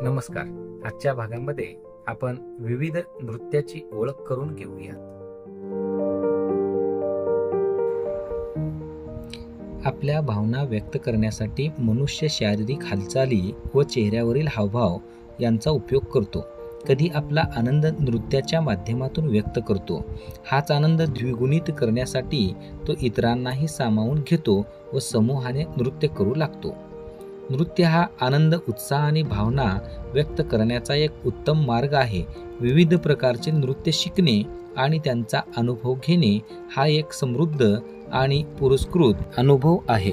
नमस्कार. आजच्या भागामध्ये आपण विविध नृत्याची ओळख करून घेऊयात. आपल्या भावना व्यक्त करण्यासाठी मनुष्य शारीरिक हालचाली व चेहऱ्यावरील हावभाव यांचा उपयोग करतो. कधी आपला आनंद नृत्याच्या माध्यमातून व्यक्त करतो. हाच आनंद द्विगुणित करण्यासाठी तो इतरांनाही सामावून घेतो व समूहाने नृत्य करू लागतो. नृत्य हा आनंद, उत्साह आणि भावना व्यक्त करण्याचा एक उत्तम मार्ग आहे. विविध प्रकारचे नृत्य शिकणे आणि त्यांचा अनुभव घेणे हा एक समृद्ध आणि पुरस्कृत अनुभव आहे.